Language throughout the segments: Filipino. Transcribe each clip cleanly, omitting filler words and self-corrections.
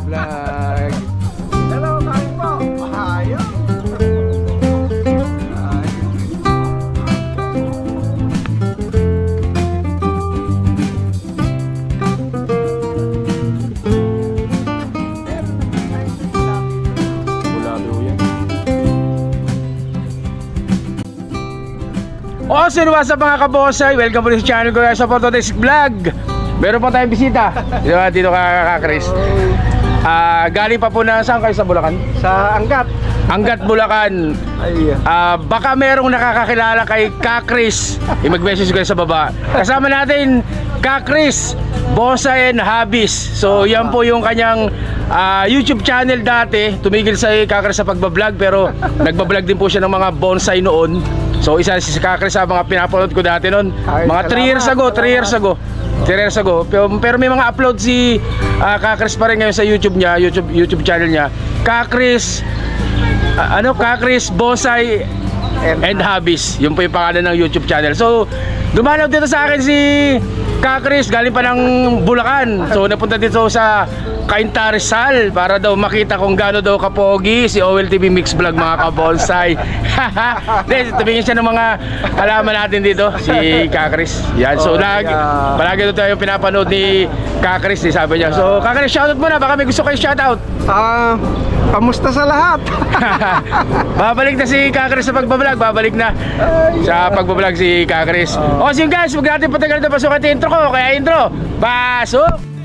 Vlog. Hello, kain po. Ayos. So what's up mga kabosay? Welcome po sa channel ko sa Photodesk Vlog. Meron po tayong bisita dito ka Chris. Galing pa po na saan kayo sa Bulacan? Sa Angat, Bulacan. Baka merong nakakakilala kay Ka Chris. Mag-message kayo sa baba. Kasama natin Ka Chris, Bonsai and Hobbies. So yan po yung kanyang YouTube channel dati. Tumigil sa Ka Chris sa pagbablog, pero nagbablog din po siya ng mga bonsai noon. So isa si Ka Chris sa mga pinapanood ko dati noon. Mga 3 years ago. Pero may mga upload si Ka Chris pa rin ngayon sa YouTube niya, YouTube channel niya. Ka Chris Ka Chris Bonsai and Hobbies. Yun po yung pangalan ng YouTube channel. So dumanaw dito sa akin si Ka Chris, galing pa ng Bulacan. So napunta dito sa Cainta Rizal para daw makita kung gaano daw kapogi si OLTV Mix Vlog mga kabonsai. Tumingin siya ng mga halaman natin dito, si Ka Chris. Yan, so palagi ito yung pinapanood ni Ka Chris, sabi niya. So Ka Chris, shoutout muna, baka may gusto kayo shoutout. Kamusta sa lahat? Babalik na si Ka Chris sa pagbablog, babalik na sa pagbablog si Ka Chris. O so guys, huwag natin patagal na pasok at intro ko, kaya intro, pasok!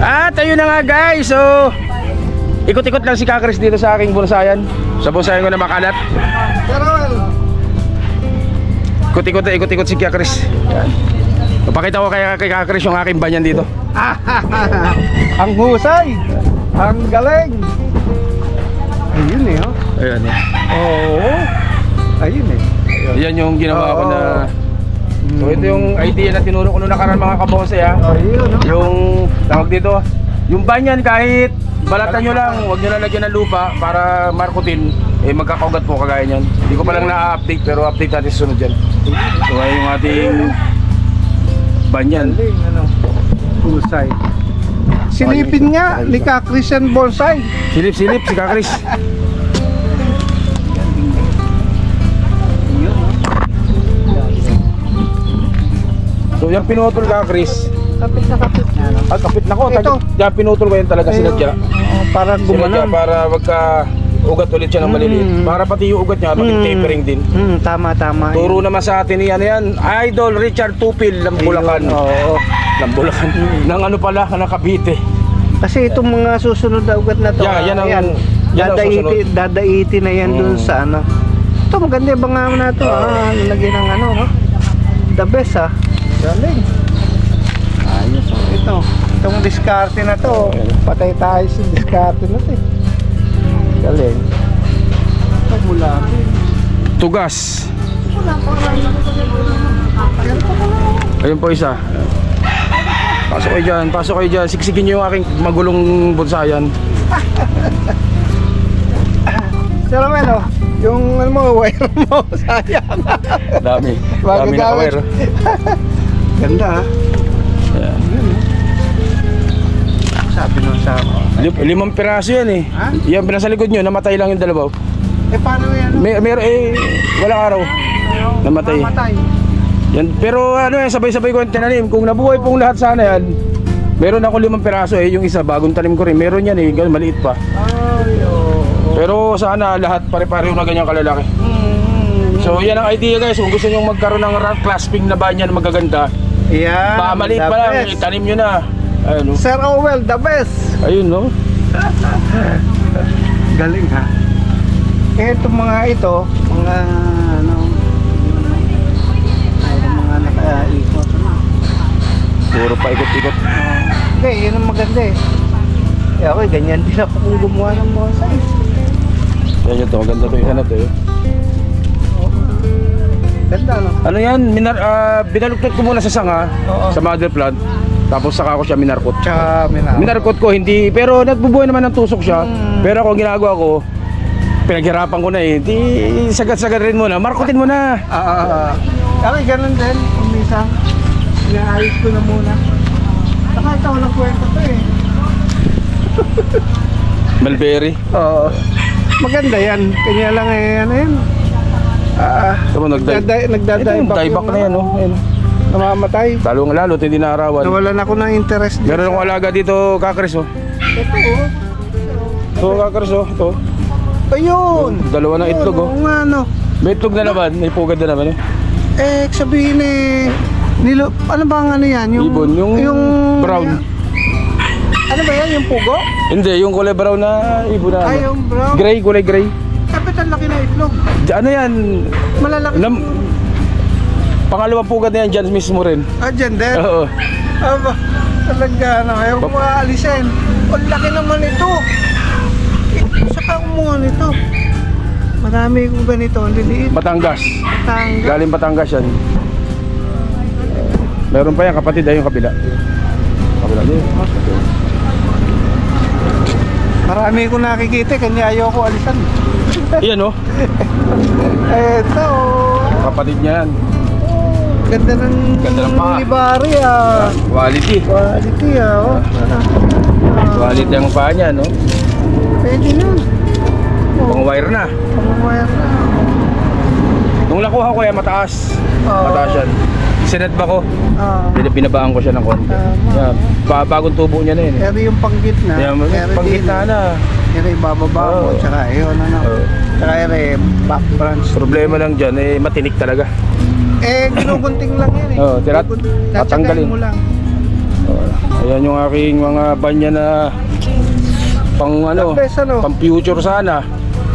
At ayun na nga guys, so ikot-ikot lang si Ka Chris dito sa aking bonsayan. Sa bonsayan ko na makalat. Ikot-ikot si Ka Chris. Papakita ko kay Ka Chris yung aking banyan dito. Ang husay, ang galing. Ayun eh, oh. Ayan eh. Oo. Ayun eh. Yan yung ginawa ko na. So ito yung idea na tinuro ko noong nakaraan mga kabonsay ha. Ayun, oh. Yung tawag dito, yung banyan kahit balatan nyo lang, huwag nyo lalagyan ng lupa para markutin, magkakaugat po kagaya nyan. Hindi ko pa lang na-update, pero update natin susunod dyan. So ayun yung ating banyan. Husay. Silipin nga ni Ka Chris and Bonsai. Silip si Ka Chris. So yung pinutol Ka Chris, Kapit na no? kapit na ko. Diyan pinutol ko yan talaga sinadya. Para gumanon. Para magka ugat ulit siya ng maliliit. Para pati yung ugat niya maging tapering din. Tama. Turo naman sa atin yan, Idol Richard Tupil ng Bulacan. Oo. Ng Bulacan. Ng ano pala, ng Cavite. Kasi itong mga susunod na ugat na to, yan ang dadaiti na yan dun sa ano. Ito maganda yung bangamo na to. Lagyan ng ano, the best galing. Ayos. Itong diskarte na to, patay tayo sa diskarte na to. Galing. Mula. Tugas. Ayun po isa. Pasok kayo dyan. Siksikin nyo yung aking magulong bonsayan. Sir Romel, yung ano mo, wire mo, sayang. Dami na wire. Ganda Ayan. Sabi nung sa 5 piraso yan eh. Yan, nasa likod nyo, namatay lang yung dalawa. Paano yan? Walang araw. Namatay. Yan, pero sabay-sabay ko yung tinanim. Kung nabuhay pong lahat sana yan, meron ako 5 piraso yung isa, bagong tanim ko rin. Meron yan maliit pa. Pero sana lahat pare-pareho na ganyang kalalaki. So yan ang idea guys, kung gusto nyo magkaroon ng clasping na banyan na magaganda, maliit pa lang, itanim nyo na. Ayun, Sir Owel, the best. Ayun no. Galing ha. Itong mga ito, mga mga nakaikot. Puro pa ikot-ikot. Hindi, yun ang maganda eh. Ako ganyan din ako kung gumawa ng bonsai. Yan ito, maganda to, isa na to. Ganda no? Ano yan, binaluktot ko muna sa sanga, sa mother plant. Tapos saka ko siya minarkot. Minarkot ko hindi, pero nagbubuhay naman ng tusok siya. Pero ako ginagawa ko, pinaghirapan ko na eh. Di sagad-sagad rin muna. Markutin mo na. Kami ganun din. Minsan, inaayos ko na muna. Saka ito, walang kwento to eh. Mulberry. Oo. Maganda yan. Kanya lang eh, ano yan. Nagdadayback na yan, no? Ayan. Namamatay. Lalo, hindi naarawan. Nawalan ako ng interest dito. Meron akong alaga dito, Kakris, oh. Ito, oh. Ito, Kakris, oh. Ito. Ayun! Dalawa ng itlog, oh. Oo nga, no. May itlog na naman, may pugad na naman, eh. Sabihin eh, ano ba ang ano yan? Ibon, yung brown. Ano ba yan? Yung pugo? Hindi, yung kulay brown na ibon na. Ay, yung brown. Gray, kulay gray. Kapit ang laki na itlog. Ano yan? Malalaki. Pangalawang pugad na yan, dyan mismo rin. Dyan din? Oo. Aba, talaga na kayo maalisin. Ang laki naman ito. Saka umuha nito. Marami kong ganito, ang liliit. Batangas. Batangas. Galing Batangas yan. Meron pa yan, kapatid ay yung kabila. Kabila din. Marami kong nakikita, kanya ayaw ko alisan. Iyan, oh. Ito. Kapatid niya yan. Ganda ng paa. Libari ah. Quality. Quality ah. Oh. Quality ang paa niya, no? Pwede na. Pang wire na. Pang wire na. Nung nakuha ko yan, mataas. Mataas yan. Sinad ba ko? Binabaan ko siya ng konti. Yan. Bagong tubo niya na yun. Pero yung panggitna. Panggitna na. Pero ibababa mo. Tsaka yun ano. Tsaka yung back branch. Problema lang dyan, matinik talaga. Ginugunting lang yan eh. Oo, tatanggalin mo lang. Ayan yung aking mga banya na pang ano, pang future sana.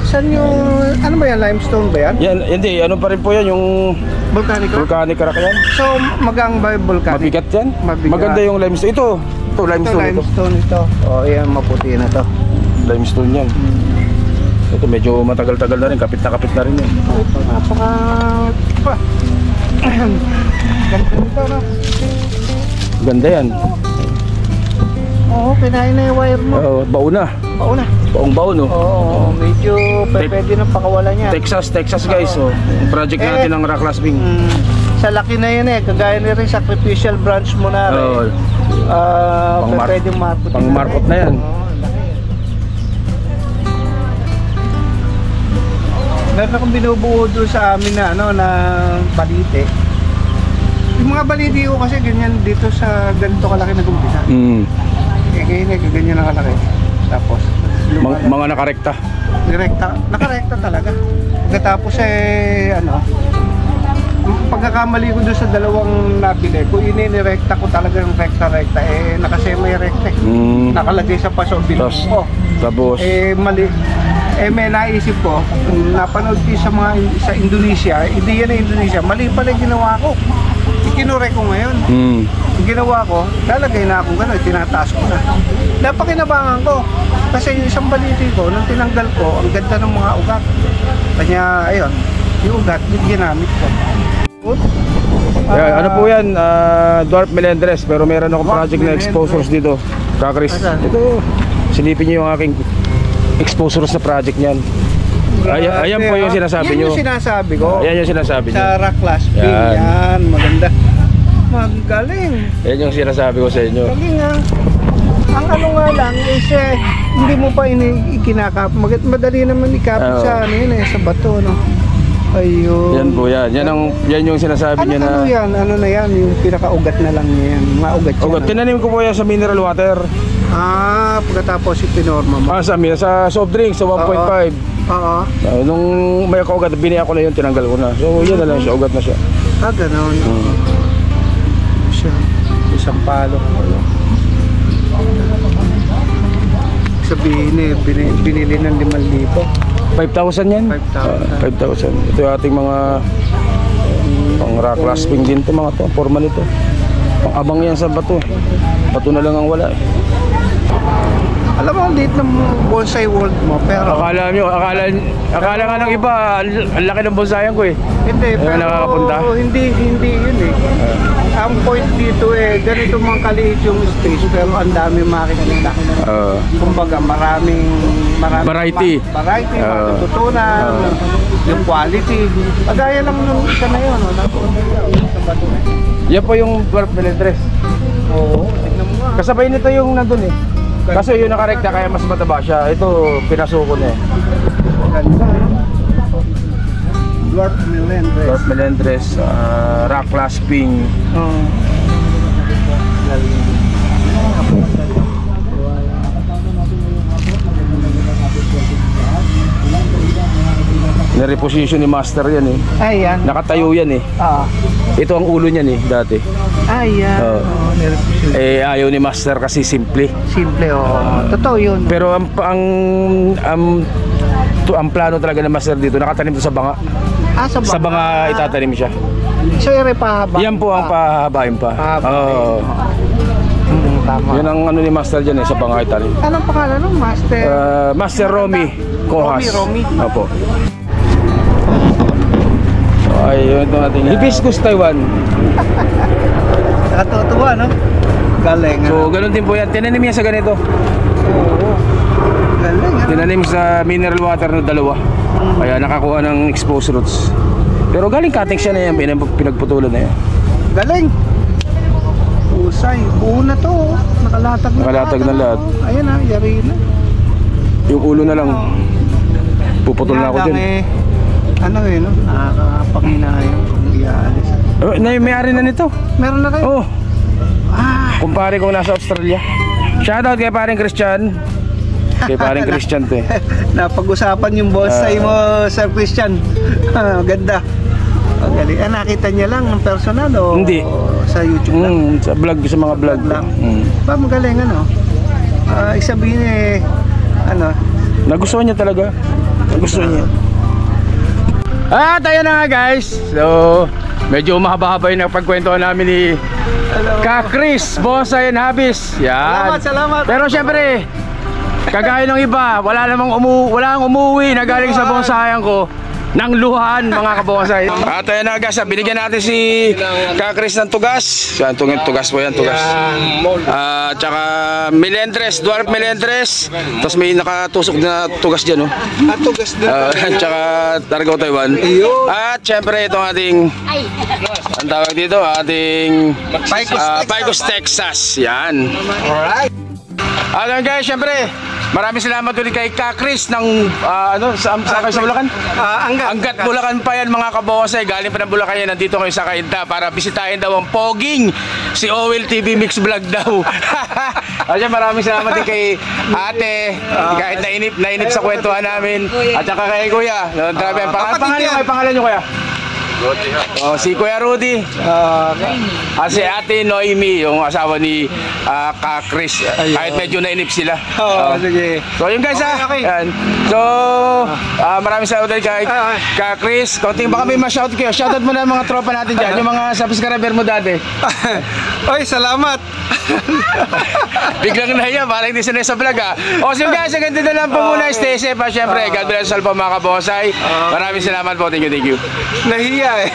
Saan yung, ano ba yan, limestone ba yan? Yan, hindi, ano pa rin po yan, yung volcanic rock yan. So, magang ba yung volcanic? Mabigat yan? Mabigat. Maganda yung limestone. Ito limestone ito. Oh, yan, maputi na to. Limestone yan. Ito medyo matagal-tagal na rin, kapit na rin yan. Ito, napaka... Ganda nito, no? Ganda yan. Oo, kinain na yung wire mo. Baon na. Baong-baon, no? Oo, medyo pwede na pakawala niya. Texas guys, yung project natin ng rock clasping. Sa laki na yan eh, kagaya na rin sacrificial branch mo na rin. Pwede markot. Pang markot na yan. Meron akong binubuo doon sa amin na ano na balite. Yung mga balite ko kasi ganyan dito sa ganito kalaki na gumpisa. Ngayon ganyan na kalaki. Tapos mga nakarekta. Nakarekta talaga. Pagkatapos ano, pagkakamali ko doon sa dalawang nabili ko, inirekta ko talaga yung rekta nakasemi-rekta. Nakalagay sa paso bilos ko. Tapos mali. May naisip ko, napanood ko sa Indonesia, hindi yan na Indonesia, mali pala yung ginawa ko. Ikinurek ko ngayon. Yung ginawa ko, lalagay na akong gano'n, tinataas ko na. Napakinabangan ko. Kasi yung isang baliti ko, nung tinanggal ko, ang ganda ng mga ugat. Kanya, ayun, yung ugat, yung ginamit ko. Ano po yan, Dwarf Melendres, pero meron akong project na exposures dito. Kakris, ito, silipin nyo yung aking exposures na project niyan. Ayan po yung sinasabi nyo. Yan yung sinasabi ko. Ayan yung sinasabi nyo. Sa rock clasping, yan, maganda. Magaling. Yan yung sinasabi ko sa inyo. Galing ah. Ang ano nga lang is hindi mo pa ikinakap. Madali naman ikapit sa ano yun sa bato, no? Ayun. Yan po yan. Yan yung sinasabi niya na. Ano yan? Ano na yan? Yung pinakaugat na lang niya yan. Mga ugat yan. Ugat. Tinanim ko po yan sa mineral water. Pagkatapos ipinorma mo. Sa soft drinks, sa 1.5. Nung may kaugat, biniya ko na yun, tinanggal ko na. So yan na lang siya, ugat na siya. Ganon. Siya. Isang palo. Sabihin binili ng 5,000. 5,000 yan? 5,000. Ito yung ating mga pang rock clasping din to, mga to. Formal ito. Pang abang yan sa bato. Bato na lang ang wala. Alam mo, liit ng bonsai world mo, pero... Akala nga ng iba, ang laki ng bonsayan ko eh. Hindi, pero nakakapunta? hindi yun eh. Ang point dito eh, ganito mga kaliit yung space, pero ang dami makikita. Kumbaga, maraming variety. Variety, matututunan, yung quality. Pagaya lang nung isa na yun, Yan po yung dwarf melendres. Oo, tignan mo nga. Kasabay nito yung nandun eh. Kaso yun nakarekta kaya mas mataba siya. Ito pinasuko na eh. Ganda. Dwarf melendres. Dwarf melendres, rock clasping. Nireposition ni Master yan eh. Ayan. Nakatayo yan eh. Ito ang ulo niyan eh dati. Ayan. Eh ayaw ni Master kasi simple. Simple totoo yun. Pero ang plano talaga ng Master dito, nakatanim to sa banga. Sa banga. Sa banga itatanim siya. So pahaba. Yan po ang pahabain pa. Tama. Yan ang ano ni Master dyan eh, sa banga itanim. Anong pangalan ng Master? Master Romy Cohas. Romy. Opo. Ay, yun ito natin. Hibiscus Taiwan. Nakatutuwa, no? Galing. So, ganun din po yan. Tinanim yan sa ganito. Oo. Galing. Tinanim sa mineral water na dalawa. Kaya nakakuha ng exposed roots. Pero galing cutting siya na yan. Pinagputulan na yan. Galing. Usay. Buo na to. Nakalatag na Nakalatag na lahat. Ayan na, yari na. Yung ulo na lang. Puputol na ako dyan. Ano no? Nakakapanginayang kung iaalis. May-ari na nito. Meron na kayo? Kumpare kong nasa Australia. Shoutout kay paring Christian. Kay paring Christian to eh. Napag-usapan yung bonsai mo, Sir Christian. Ganda. Galing. Nakita niya lang ng personal o hindi. Sa YouTube lang? Sa vlog, sa mga vlog lang. Magaling ano? Isabihin eh, nagustuhan niya talaga. Nagustuhan niya. Tayo na nga guys. So, medyo mahaba-haba yung pagkwentuhan namin ni Ka-Chris, Bonsai and Hobbies. Yan. Salamat. Pero syempre, kagaya ng iba, walang umuwi na galing sa bonsayan ko ng luhan mga kabonsay. Tayo na guys, binigyan natin si Ka-Chris ng tugas. Yan, tugas po yan, tugas. Tsaka melendres, dwarf melendres. Tapos may nakatusok na tugas dyan, oh. Tugas na. Tsaka Targaw Taiwan. At syempre itong ating, ang tawag dito, ating Picos, Texas. Yan. Alright. Guys, syempre maraming salamat ulit kay Ka-Chris ng saan kayo sa Bulacan? Angat Bulacan pa yan mga kabonsay. Galing pa ng Bulacan yan, nandito kayo sa Kainta para bisitahin daw ang poging si Owel TV Mix Vlog daw. Maraming salamat din kay ate, kahit nainip sa kwentuhan namin, at saka kay kuya. Pangalan nyo kuya? Si Kuya Rudy. Si Ate Noemi, yung asawa ni Ka-Chris. Kahit medyo nainip sila. Sige. So yun guys Okay. So maraming salamat kay Ka-Chris. Konting baka may ma-shout kayo. Shoutout mo na mga tropa natin dyan, yung mga subscriber mo dati. Oy, salamat. Biglang nahiya, parang hindi sanay sa vlog so guys, hanggang dito lang po muna. Stay safe syempre. God bless all po mga kabonsay. Maraming salamat po. Thank you. Nahiya eh.